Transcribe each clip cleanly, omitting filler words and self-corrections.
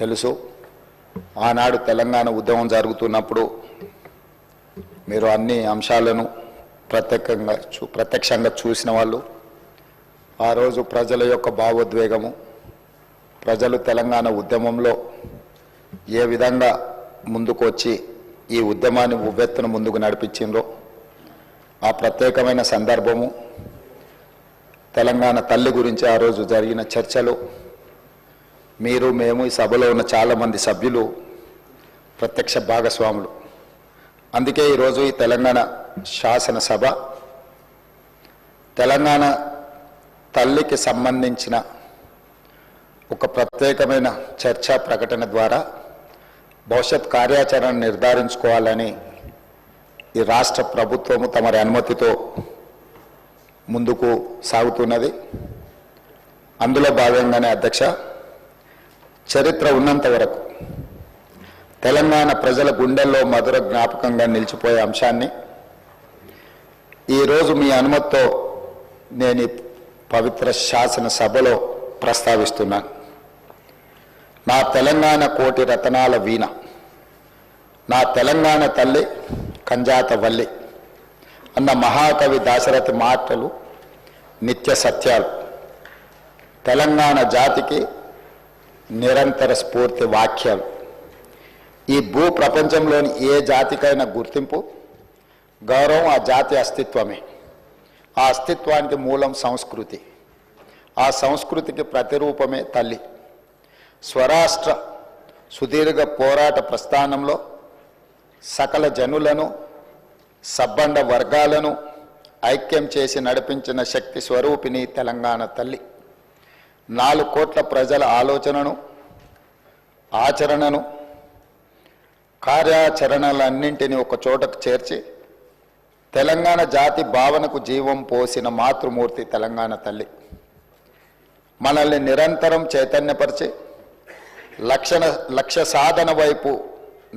తెలుసు. ఆనాడు తెలంగాణ ఉద్యమం జరుగుతున్నప్పుడు మీరు అన్ని అంశాలను ప్రత్యక్షంగా చూసిన వాళ్ళు. ఆ రోజు ప్రజల యొక్క భావోద్వేగము, ప్రజలు తెలంగాణ ఉద్యమంలో ఏ విధంగా ముందుకు వచ్చి ఈ ఉద్యమాన్ని ఉవ్వెత్తున ముందుకు నడిపించిండ్రో ఆ ప్రత్యేకమైన సందర్భము, తెలంగాణ తల్లి గురించి ఆ రోజు జరిగిన చర్చలు, మీరు మేము ఈ సభలో ఉన్న చాలామంది సభ్యులు ప్రత్యక్ష భాగస్వాములు. అందుకే ఈరోజు ఈ తెలంగాణ శాసనసభ తెలంగాణ తల్లికి సంబంధించిన ఒక ప్రత్యేకమైన చర్చా ప్రకటన ద్వారా భవిష్యత్ కార్యాచరణ నిర్ధారించుకోవాలని ఈ రాష్ట్ర ప్రభుత్వము తమరి అనుమతితో ముందుకు సాగుతున్నది. అందులో భాగంగానే అధ్యక్ష, చరిత్ర ఉన్నంత వరకు తెలంగాణ ప్రజల గుండెల్లో మధుర జ్ఞాపకంగా నిలిచిపోయే అంశాన్ని ఈరోజు మీ అనుమతితో నేను ఈ పవిత్ర శాసనసభలో ప్రస్తావిస్తున్నాను. నా తెలంగాణ కోటి రతనాల వీణ, నా తెలంగాణ తల్లి కంజాత వల్లి అన్న మహాకవి దాశరథి మాటలు నిత్య సత్యాలు. తెలంగాణ జాతికి నిరంతర స్ఫూర్తి వాక్యాలు. ఈ భూ ప్రపంచంలోని ఏ జాతికైనా గుర్తింపు, గౌరవం ఆ జాతి అస్తిత్వమే. ఆ అస్తిత్వానికి మూలం సంస్కృతి. ఆ సంస్కృతికి ప్రతిరూపమే తల్లి. స్వరాష్ట్ర సుదీర్ఘ పోరాట ప్రస్థానంలో సకల జనులను, సబ్బండ వర్గాలను ఐక్యం చేసి నడిపించిన శక్తి స్వరూపిణి తెలంగాణ తల్లి. 4 కోట్ల ప్రజల ఆలోచనను, ఆచరణను, కార్యాచరణలన్నింటినీ ఒక చోటకు చేర్చి తెలంగాణ జాతి భావనకు జీవం పోసిన మాతృమూర్తి తెలంగాణ తల్లి. మనల్ని నిరంతరం చైతన్యపరిచి లక్ష్య సాధన వైపు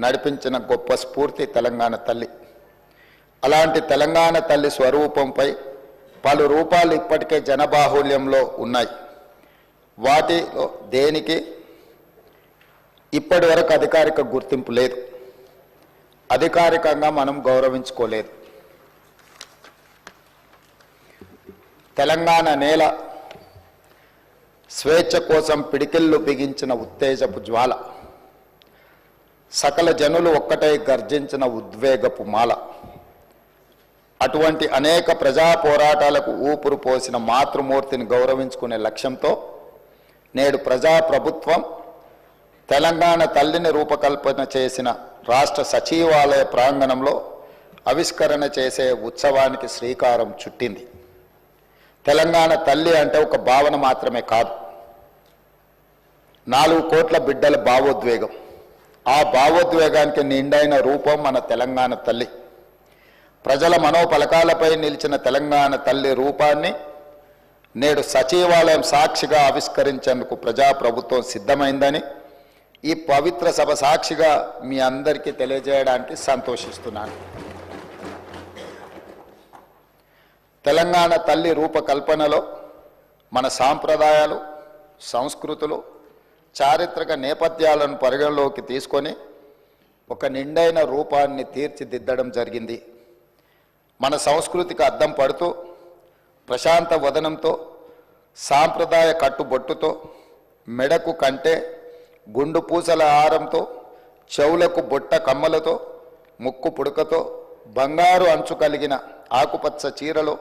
నడిపించిన గొప్ప స్ఫూర్తి తెలంగాణ తల్లి. అలాంటి తెలంగాణ తల్లి స్వరూపంపై పలు రూపాలు ఇప్పటికే జనబాహుళ్యంలో ఉన్నాయి. వాటిలో దేనికి ఇప్పటి వరకు అధికారిక గుర్తింపు లేదు. అధికారికంగా మనం గౌరవించుకోలేదు. తెలంగాణ నేల స్వేచ్ఛ కోసం పిడికిళ్ళు బిగించిన ఉత్తేజపు జ్వాల, సకల జనులు ఒక్కటై గర్జించిన ఉద్వేగపు మాల. అటువంటి అనేక ప్రజా పోరాటాలకు ఊపిరి పోసిన మాతృమూర్తిని గౌరవించుకునే లక్ష్యంతో నేడు ప్రజాప్రభుత్వం తెలంగాణ తల్లిని రూపకల్పన చేసిన రాష్ట్ర సచివాలయ ప్రాంగణంలో ఆవిష్కరణ చేసే ఉత్సవానికి శ్రీకారం చుట్టింది. తెలంగాణ తల్లి అంటే ఒక భావన మాత్రమే కాదు, 4 కోట్ల బిడ్డల భావోద్వేగం. ఆ భావోద్వేగానికి నిండైన రూపం మన తెలంగాణ తల్లి. ప్రజల మనోపలకాలపై నిలిచిన తెలంగాణ తల్లి రూపాన్ని నేడు సచివాలయం సాక్షిగా ఆవిష్కరించేందుకు ప్రజాప్రభుత్వం సిద్ధమైందని ఈ పవిత్ర సభ సాక్షిగా మీ అందరికీ తెలియజేయడానికి సంతోషిస్తున్నాను. తెలంగాణ తల్లి రూపకల్పనలో మన సాంప్రదాయాలు, సంస్కృతులు, చారిత్రక నేపథ్యాలను పరిగణలోకి తీసుకొని ఒక నిండైన రూపాన్ని తీర్చిదిద్దడం జరిగింది. మన సంస్కృతికి అద్దం పడుతూ ప్రశాంత వదనంతో, సాంప్రదాయ కట్టుబొట్టుతో, మెడకు కంటే గుండు పూసల హారంతో, చెవులకు బొట్ట కమ్మలతో, ముక్కు పుడకతో, బంగారు అంచు కలిగిన ఆకుపచ్చ చీరలో,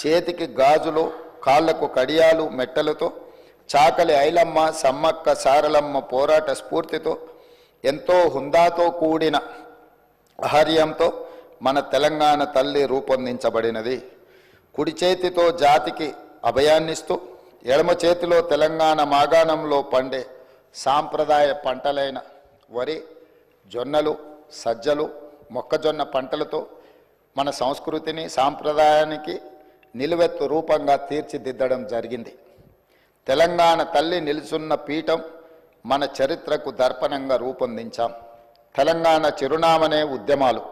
చేతికి గాజులు, కాళ్లకు కడియాలు మెట్టలతో, చాకలి ఐలమ్మ, సమ్మక్క సారలమ్మ పోరాట స్ఫూర్తితో, ఎంతో హుందాతో కూడిన ఆహార్యంతో మన తెలంగాణ తల్లి రూపొందించబడినది. కుడి చేతితో జాతికి అభయాన్నిస్తూ, ఎడమ చేతిలో తెలంగాణ మాగాణంలో పండే సాంప్రదాయ పంటలైన వరి, జొన్నలు, సజ్జలు, మొక్కజొన్న పంటలతో మన సంస్కృతిని, సాంప్రదాయానికి నిలువెత్తు రూపంగా తీర్చిదిద్దడం జరిగింది. తెలంగాణ తల్లి నిలుచున్న పీఠం మన చరిత్రకు దర్పణంగా రూపొందించాం. తెలంగాణ చిరునామనే ఉద్యమాలు,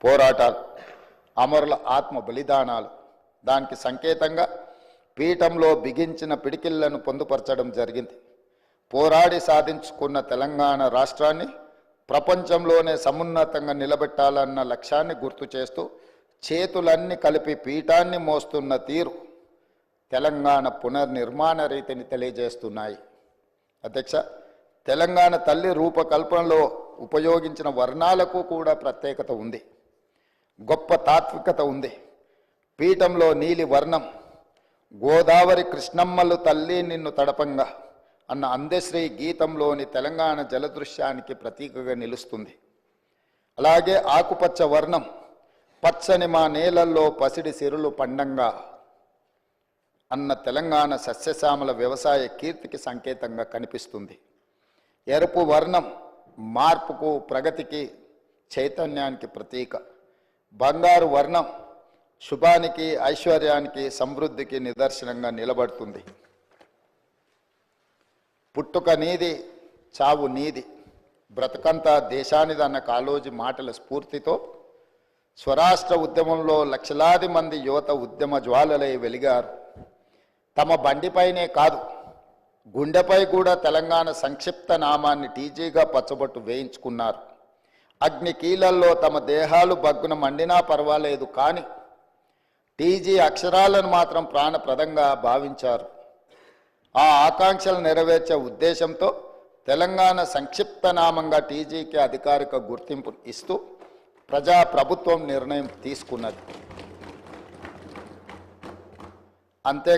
పోరాటాలు, అమరుల ఆత్మ బలిదానాలు. దానికి సంకేతంగా పీఠంలో బిగించిన పిడికిళ్లను పొందుపరచడం జరిగింది. పోరాడి సాధించుకున్న తెలంగాణ రాష్ట్రాన్ని ప్రపంచంలోనే సమున్నతంగా నిలబెట్టాలన్న లక్ష్యాన్ని గుర్తు చేస్తూ చేతులన్నీ కలిపి పీఠాన్ని మోస్తున్న తీరు తెలంగాణ పునర్నిర్మాణ రీతిని తెలియజేస్తున్నాయి. అధ్యక్ష, తెలంగాణ తల్లి రూపకల్పనలో ఉపయోగించిన వర్ణాలకు కూడా ప్రత్యేకత ఉంది, గొప్ప తాత్వికత ఉంది. పీఠంలో నీలి వర్ణం గోదావరి కృష్ణమ్మలు తల్లి నిన్ను తడపంగా అన్న అందశ్రీ గీతంలోని తెలంగాణ జలదృశ్యానికి ప్రతీకగా నిలుస్తుంది. అలాగే ఆకుపచ్చ వర్ణం పచ్చని మా నేలల్లో పసిడి సిరులు పండంగా అన్న తెలంగాణ సస్యశ్యామల వ్యవసాయ కీర్తికి సంకేతంగా కనిపిస్తుంది. ఎరుపు వర్ణం మార్పుకు, ప్రగతికి, చైతన్యానికి ప్రతీక. బంగారు వర్ణం శుభానికి, ఐశ్వర్యానికి, సమృద్ధికి నిదర్శనంగా నిలబడుతుంది. పుట్టుక నీది, చావు నీది, బ్రతకంతా దేశానిదన్న కాళోజీ మాటల స్ఫూర్తితో స్వరాష్ట్ర ఉద్యమంలో లక్షలాది మంది యువత ఉద్యమ జ్వాలలై వెలిగారు. తమ బండిపైనే కాదు, గుండెపై కూడా తెలంగాణ సంక్షిప్త నామాన్ని టీజీగా పచ్చబొట్టు వేయించుకున్నారు. అగ్ని కీలల్లో తమ దేహాలు బగ్గున మండినా పర్వాలేదు, కానీ టీజీ అక్షరాలను మాత్రం ప్రాణప్రదంగా భావించారు. ఆ ఆకాంక్షలు నెరవేర్చే ఉద్దేశంతో తెలంగాణ సంక్షిప్త నామంగా టీజీకి అధికారిక గుర్తింపు ఇస్తూ ప్రజాప్రభుత్వం నిర్ణయం తీసుకున్నది. అంతేకాదు